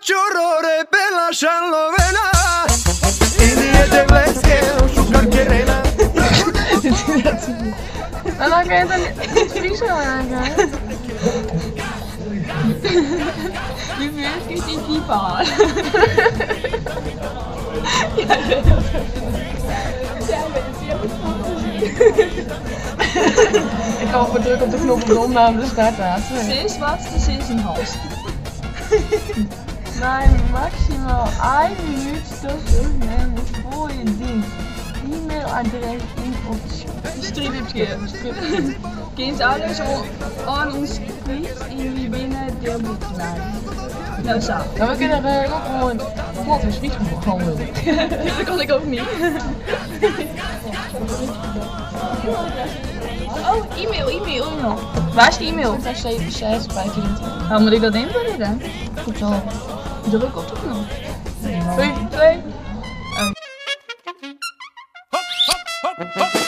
chorrore bella sciallovena. Indiete bleschero su carcherena. En dan kan je het niet Fries maken. Nu weer die dieper. Ik kan wel druk op de knop om de opname te starten. Sis, wat? De sis in hals. Nein, maximaal 1 minuut terugnemen voor je ding. E-mailadres in op Stripje. Kind alles on ons quiz in wie binnen de boekelaar. Nou zo. Nou, we kunnen ook gewoon plat en Fries gewoon doen. Dat kan ik ook niet. Oh, e-mail. Waar is de e-mail? 76 bij 24. Waar moet ik dat invullen dan? Goed zo. Druk op de knop. 3, 2. Hop, hop, hop.